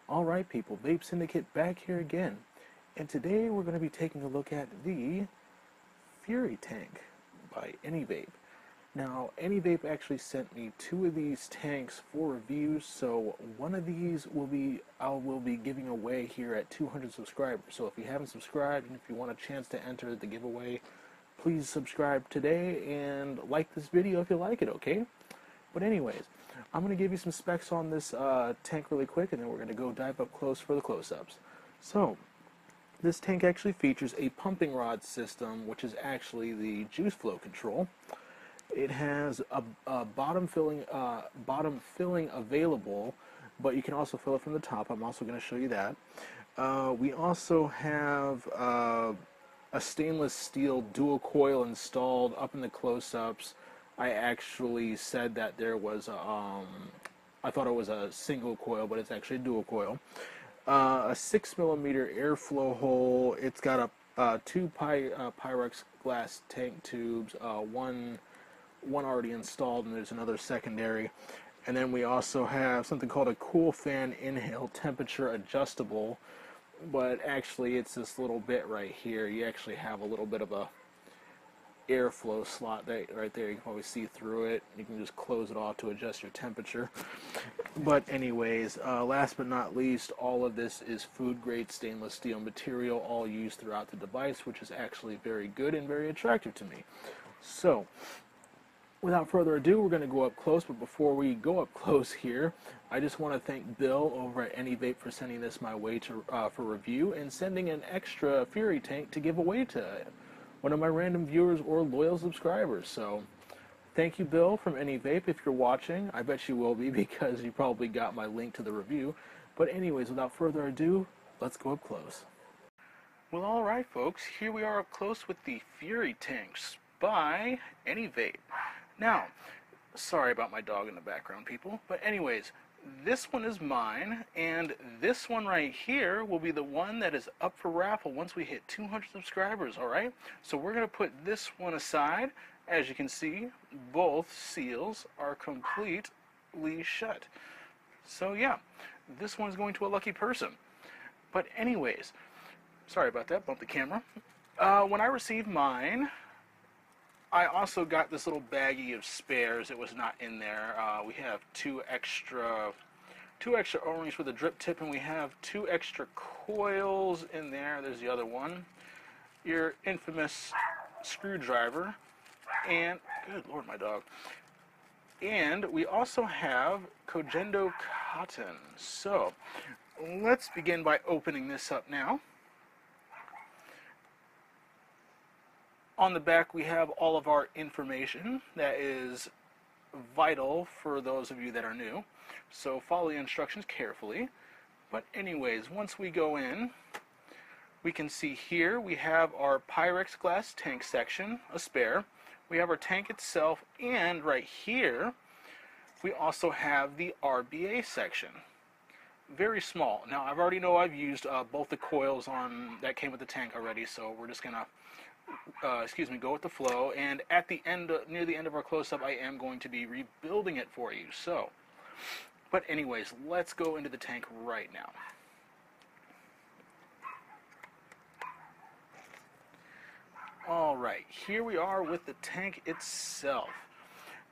Alright people, Vape Syndicate back here again, and today we're going to be taking a look at the Furytank by Anyvape. Now, Anyvape actually sent me two of these tanks for reviews, so one of these I will be giving away here at 200 subscribers. So if you haven't subscribed and if you want a chance to enter the giveaway, please subscribe today and like this video if you like it, okay? But anyways, I'm going to give you some specs on this tank really quick, and then we're going to go dive up close for the close-ups. So, this tank actually features a pumping rod system, which is actually the juice flow control. It has a bottom filling available, but you can also fill it from the top. I'm also going to show you that. We also have a stainless steel dual coil installed up in the close-ups. I actually said that there was I thought it was a single coil, but it's actually a dual coil. A 6mm airflow hole. It's got two Pyrex glass tank tubes, one already installed, and there's another secondary. And then we also have something called a cool fan inhale temperature adjustable, but actually it's this little bit right here. You actually have a little bit of a airflow slot right there. You can probably see through it. You can just close it off to adjust your temperature. But anyways, last but not least, all of this is food grade stainless steel material, all used throughout the device, which is actually very good and very attractive to me. So without further ado, we're going to go up close. But before we go up close here, I just want to thank Bill over at Anyvape for sending this my way for review and sending an extra Furytank to give away to one of my random viewers or loyal subscribers. So thank you, Bill, from Anyvape. If you're watching, I bet you will be, because you probably got my link to the review. But anyways, without further ado, let's go up close. Well, alright folks, here we are up close with the Furytanks by Anyvape. Now, sorry about my dog in the background, people, but anyways, this one is mine, and this one right here will be the one that is up for raffle once we hit 200 subscribers, alright? So we're going to put this one aside. As you can see, both seals are completely shut. So yeah, this one is going to a lucky person. But anyways, sorry about that, bumped the camera. When I received mine, I also got this little baggie of spares. It was not in there. We have two extra O-rings for the drip tip, and we have two extra coils in there. There's the other one. Your infamous screwdriver, and good lord, my dog. And we also have Kogendo cotton. So let's begin by opening this up now. On the back, we have all of our information that is vital for those of you that are new. So follow the instructions carefully. But anyways, once we go in, we can see here we have our Pyrex glass tank section, a spare. We have our tank itself, and right here, we also have the RBA section. Very small. Now, I've used both the coils that came with the tank already, so we're just gonna go with the flow, and at the end, near the end of our close-up, I am going to be rebuilding it for you. So, but anyways, let's go into the tank right now. Alright, here we are with the tank itself.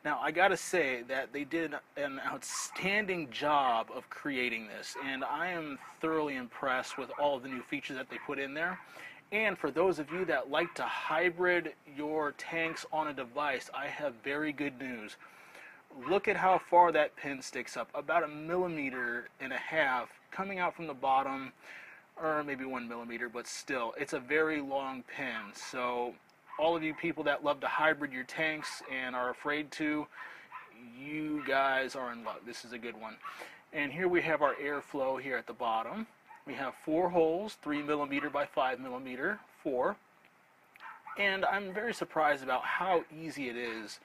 Now, I gotta say that they did an outstanding job of creating this, and I am thoroughly impressed with all of the new features that they put in there. And for those of you that like to hybrid your tanks on a device, I have very good news. Look at how far that pin sticks up, about 1.5 millimeters coming out from the bottom, or maybe 1 millimeter, but still, it's a very long pin. So all of you people that love to hybrid your tanks and are afraid to, you guys are in luck. This is a good one. And here we have our airflow here at the bottom. We have 4 holes, 3mm by 5mm, 4. And I'm very surprised about how easy it is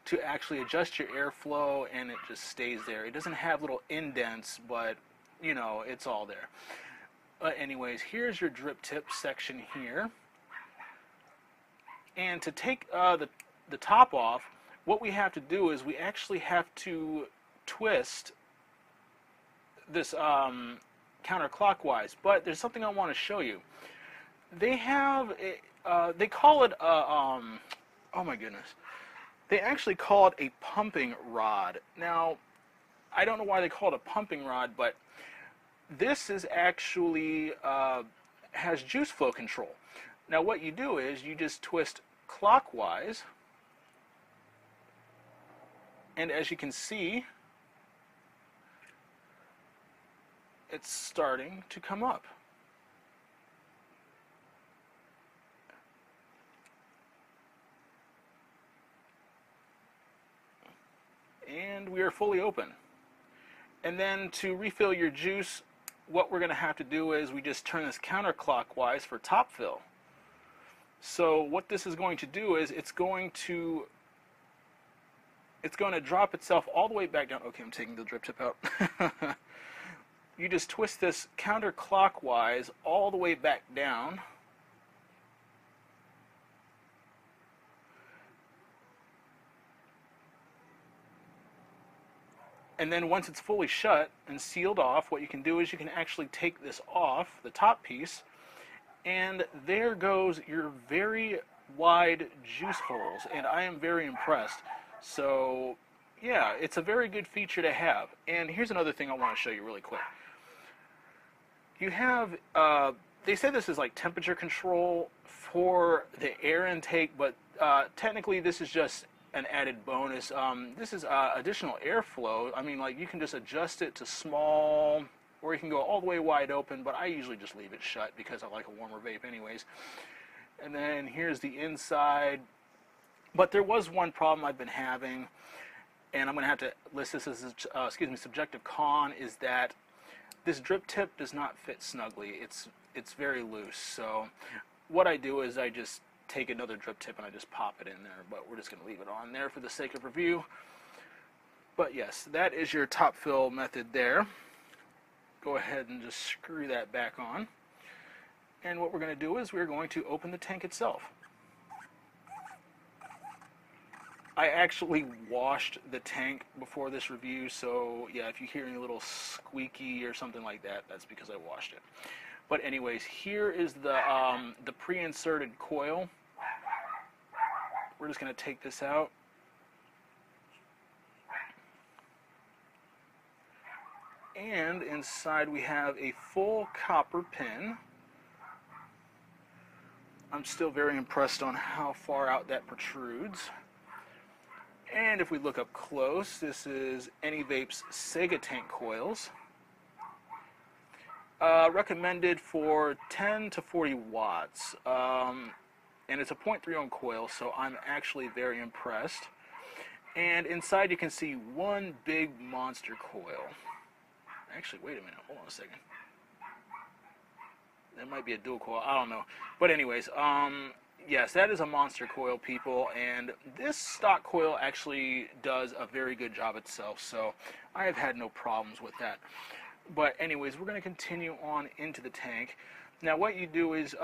to actually adjust your airflow, and it just stays there. It doesn't have little indents, but you know, it's all there. But anyways, here's your drip tip section here. And to take the top off, what we have to do is we actually have to twist this counterclockwise, but there's something I want to show you. They have, they call it oh my goodness. They actually call it a pumping rod. Now, I don't know why they call it a pumping rod, but this is actually, has juice flow control. Now what you do is you just twist clockwise, and as you can see, it's starting to come up. And we are fully open. And then to refill your juice, what we're going to have to do is we just turn this counterclockwise for top fill. So what this is going to do is it's going to drop itself all the way back down. Okay, I'm taking the drip tip out. You just twist this counterclockwise all the way back down. And then once it's fully shut and sealed off, what you can do is you can actually take this off, the top piece, and there goes your very wide juice holes, and I am very impressed. So yeah, it's a very good feature to have. And here's another thing I want to show you really quick. You have, they say this is like temperature control for the air intake, but technically this is just an added bonus. This is additional airflow. I mean, like, you can just adjust it to small, or you can go all the way wide open, but I usually just leave it shut because I like a warmer vape anyways. And then here's the inside. But there was one problem I've been having, and I'm going to have to list this as a, subjective con, is that this drip tip does not fit snugly. It's very loose. So what I do is I just take another drip tip and I just pop it in there, but we're just going to leave it on there for the sake of review. But yes, that is your top fill method there. Go ahead and just screw that back on. And what we're going to do is we're going to open the tank itself. I actually washed the tank before this review, so yeah, if you hear any little squeaky or something like that, that's because I washed it. But anyways, here is the pre-inserted coil. We're just going to take this out. And inside we have a full copper pin. I'm still very impressed on how far out that protrudes. And if we look up close, this is Anyvape's Sega Tank coils. Recommended for 10 to 40 watts. And it's a 0.3 ohm coil, so I'm actually very impressed. And inside you can see one big monster coil. Actually, wait a minute, hold on a second. That might be a dual coil, I don't know. But anyways, yes, that is a monster coil, people, and this stock coil actually does a very good job itself, so I have had no problems with that. But anyways, we're going to continue on into the tank. Now what you do is,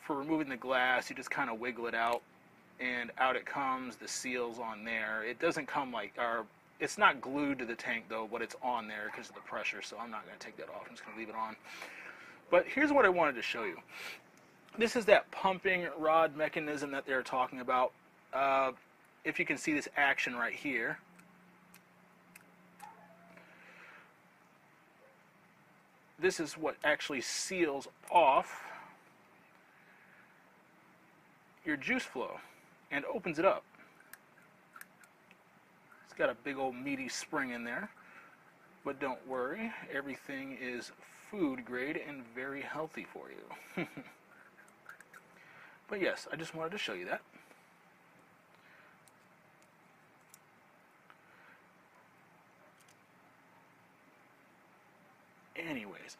for removing the glass, you just kind of wiggle it out, and out it comes, the seal's on there. It doesn't come like, it's not glued to the tank though, but it's on there because of the pressure, so I'm not going to take that off, I'm just going to leave it on. But here's what I wanted to show you. This is that pumping rod mechanism that they're talking about. If you can see this action right here. This is what actually seals off your juice flow and opens it up. It's got a big old meaty spring in there, but don't worry, everything is food grade and very healthy for you. But yes, I just wanted to show you that. Anyways,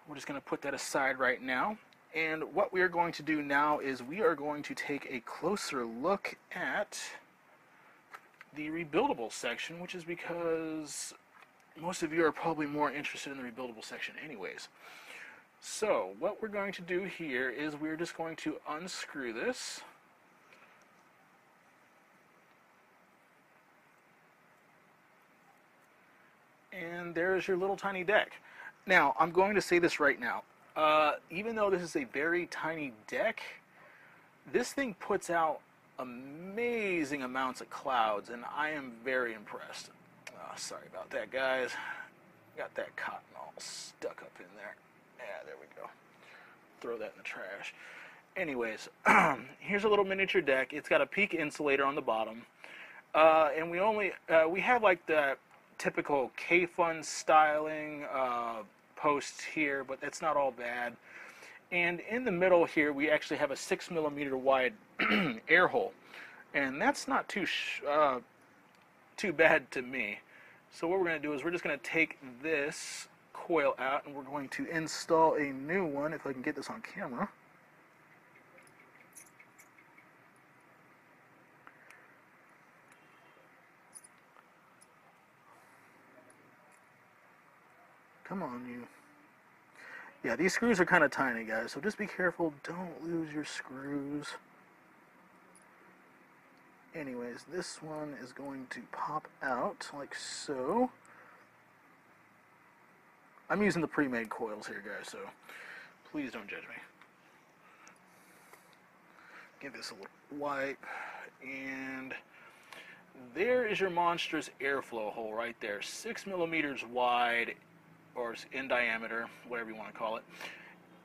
we're just going to put that aside right now. And what we are going to do now is we are going to take a closer look at the rebuildable section, which is because most of you are probably more interested in the rebuildable section anyways. So what we're going to do here is we're just going to unscrew this. And there's your little tiny deck. Now, I'm going to say this right now. Even though this is a very tiny deck, this thing puts out amazing amounts of clouds, and I am very impressed. Sorry about that, guys. Got that cotton all stuck up in there. Yeah, there we go. Throw that in the trash. Anyways, here's a little miniature deck. It's got a peak insulator on the bottom, and we have like the typical K-Fun styling posts here, but that's not all bad. And in the middle here, we actually have a 6mm wide air hole, and that's not too bad to me. So what we're going to do is we're just going to take this coil out, and we're going to install a new one, if I can get this on camera. Come on, you. Yeah, these screws are kind of tiny, guys, so just be careful. Don't lose your screws. Anyways, this one is going to pop out like so. I'm using the pre-made coils here, guys, so please don't judge me. Give this a little wipe, and there is your monstrous airflow hole right there, 6mm wide, or in diameter, whatever you want to call it.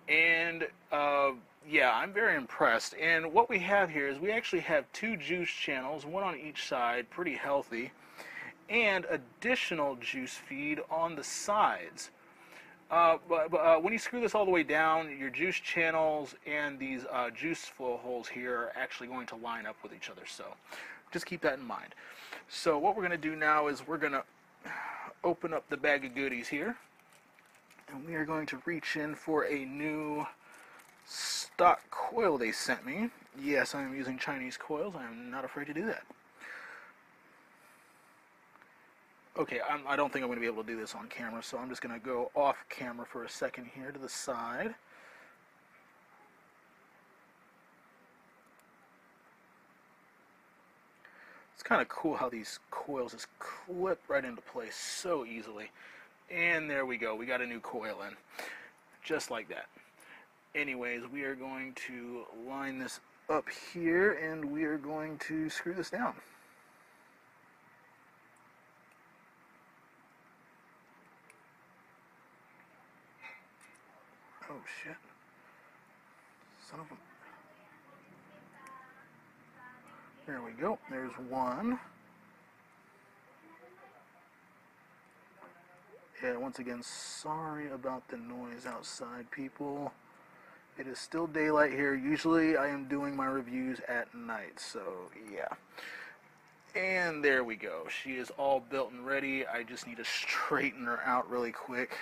And yeah, I'm very impressed. And what we have here is we actually have 2 juice channels, one on each side, pretty healthy, and additional juice feed on the sides. But when you screw this all the way down, your juice channels and these juice flow holes here are actually going to line up with each other, so just keep that in mind. So what we're going to do now is we're going to open up the bag of goodies here, and we are going to reach in for a new stock coil they sent me. Yes, I am using Chinese coils. I am not afraid to do that. Okay, I don't think I'm going to be able to do this on camera, so I'm just going to go off camera for a second here to the side. It's kind of cool how these coils just clip right into place so easily. And there we go. We got a new coil in. Just like that. Anyways, we are going to line this up here, and we are going to screw this down. Oh shit. Son of a... There we go. There's one. Yeah, once again, sorry about the noise outside, people. It is still daylight here. Usually I am doing my reviews at night, so yeah. And there we go. She is all built and ready. I just need to straighten her out really quick.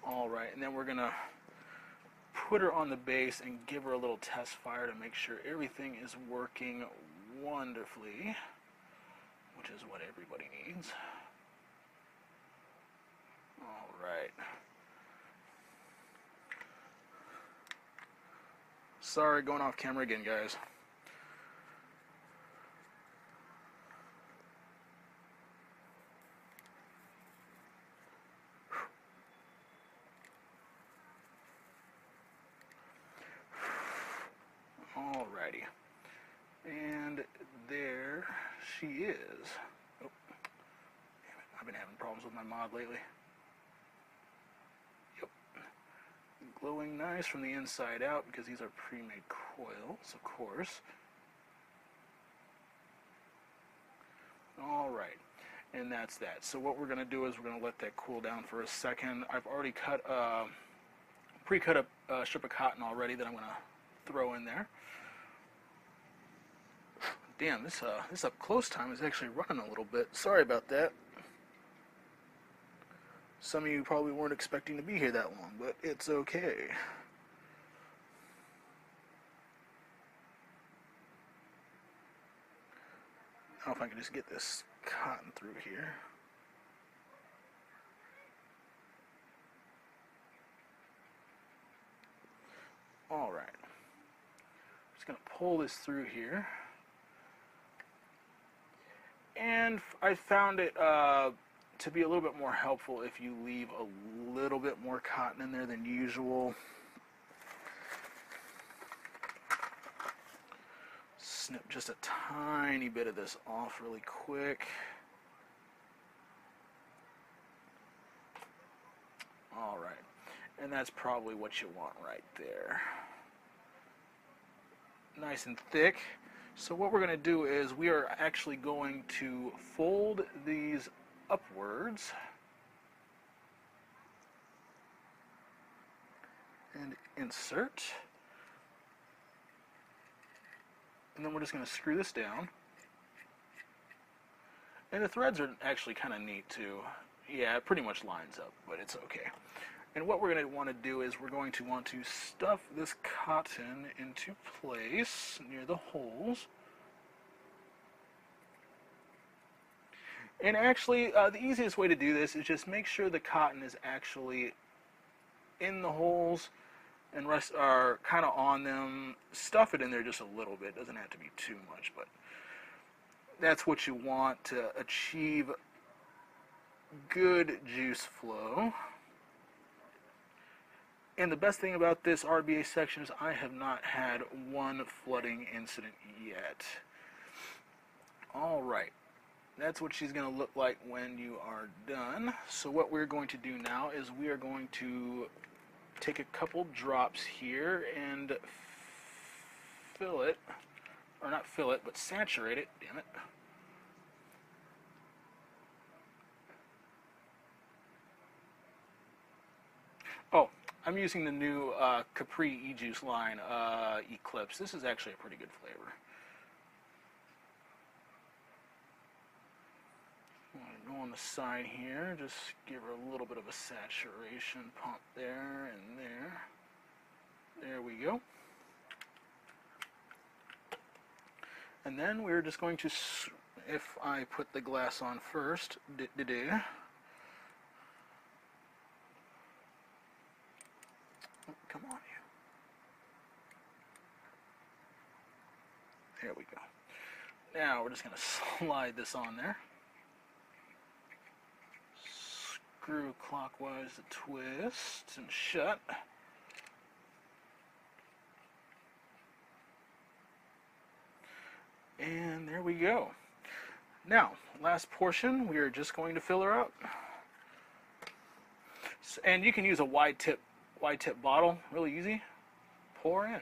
Alright, and then we're going to put her on the base and give her a little test fire to make sure everything is working wonderfully, which is what everybody needs. Alright. Sorry, going off camera again, guys. Alrighty. And there she is. Oh, damn it. I've been having problems with my mod lately. Yep. Glowing nice from the inside out because these are pre-made coils, of course. Alright. And that's that. So what we're going to do is we're going to let that cool down for a second. I've already pre-cut a strip of cotton already that I'm going to throw in there. Damn, this up close time is actually running a little bit. Sorry about that. Some of you probably weren't expecting to be here that long, but it's okay. know if I can just get this cotton through here. All right. Just going to pull this through here. And I found it to be a little bit more helpful if you leave a little bit more cotton in there than usual. Snip just a tiny bit of this off really quick. All right, and that's probably what you want right there. Nice and thick. So what we're going to do is we are actually going to fold these upwards and insert. And then we're just going to screw this down. And the threads are actually kind of neat too. Yeah, it pretty much lines up, but it's okay. And what we're going to want to do is we're going to want to stuff this cotton into place near the holes. And actually, the easiest way to do this is just make sure the cotton is actually in the holes and rest are kind of on them. Stuff it in there just a little bit. Doesn't have to be too much, but that's what you want to achieve good juice flow. And the best thing about this RBA section is I have not had one flooding incident yet. All right. That's what she's going to look like when you are done. So what we're going to do now is we are going to take a couple drops here and fill it, or not fill it, but saturate it, damn it. Oh, I'm using the new Capri E-Juice line, Eclipse. This is actually a pretty good flavor. Go on the side here, just give her a little bit of a saturation pump there and there. There we go. And then we're just going to, if I put the glass on first, oh, come on you. There we go. Now we're just going to slide this on there. Screw clockwise to twist and shut. And there we go. Now, last portion, we are just going to fill her up. And you can use a wide tip bottle, really easy. Pour in.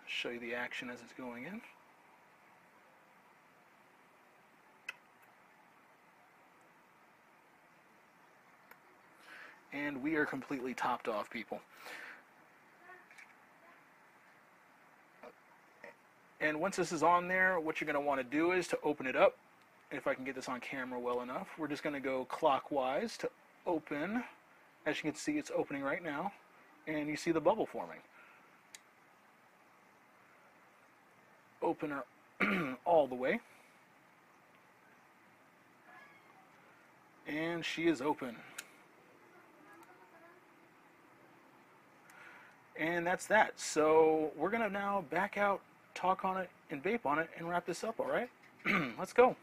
Show you the action as it's going in. And we are completely topped off, people. And once this is on there, what you're going to want to do is to open it up. If I can get this on camera well enough, we're just going to go clockwise to open. As you can see, it's opening right now, and you see the bubble forming. Open her all the way. And she is open. And that's that. So we're going to now back out, talk on it, and vape on it, and wrap this up, all right? Let's go.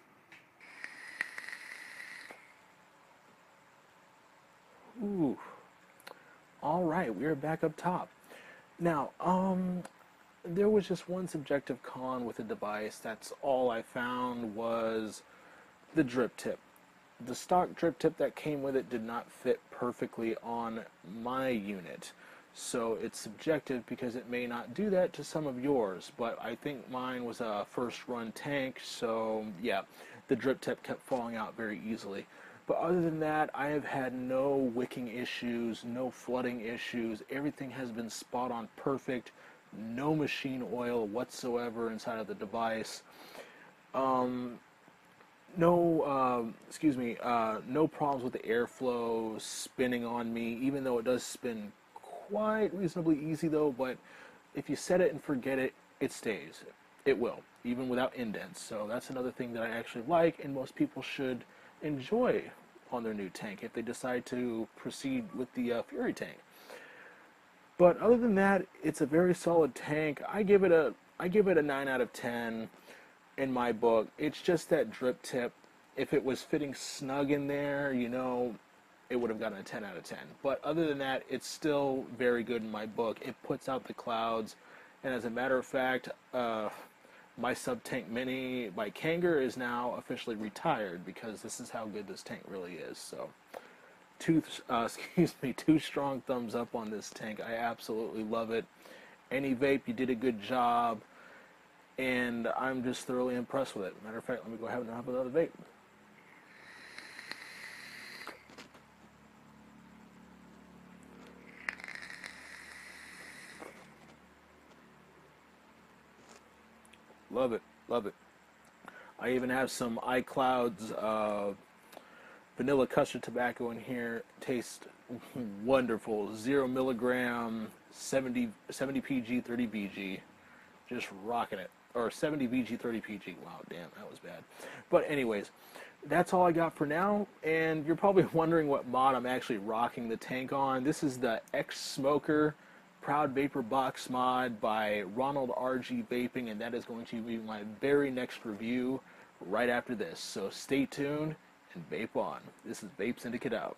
Ooh. All right, we're back up top. Now, there was just one subjective con with the device. That's all I found was the drip tip. The stock drip tip that came with it did not fit perfectly on my unit. So it's subjective because it may not do that to some of yours, but I think mine was a first run tank, so yeah, the drip tip kept falling out very easily. But other than that, I have had no wicking issues, no flooding issues. Everything has been spot on perfect. No machine oil whatsoever inside of the device. No problems with the airflow spinning on me, even though it does spin quite reasonably easy though, but if you set it and forget it, it stays. It will. even without indents. So that's another thing that I actually like, and most people should enjoy on their new tank if they decide to proceed with the Furytank. But other than that, it's a very solid tank. I give it a 9 out of 10 in my book. It's just that drip tip. If it was fitting snug in there, it would have gotten a 10 out of 10. But other than that, it's still very good in my book. It puts out the clouds. And as a matter of fact, my sub-tank mini by Kanger is now officially retired because this is how good this tank really is. So, two strong thumbs up on this tank. I absolutely love it. Anyvape, you did a good job, and I'm just thoroughly impressed with it. Matter of fact, let me go ahead and have another vape. Love it, love it. I even have some iCloud's vanilla custard tobacco in here. Tastes wonderful. 0 milligram, 70 PG, 30 BG. Just rocking it. Or 70 VG, 30 PG. Wow, damn, that was bad. But anyways, that's all I got for now. And you're probably wondering what mod I'm actually rocking the tank on. This is the X-Smoker Proud Vapor Box mod by Ronald RG Vaping, and that is going to be my very next review right after this. So stay tuned and vape on. This is Vape Syndicate out.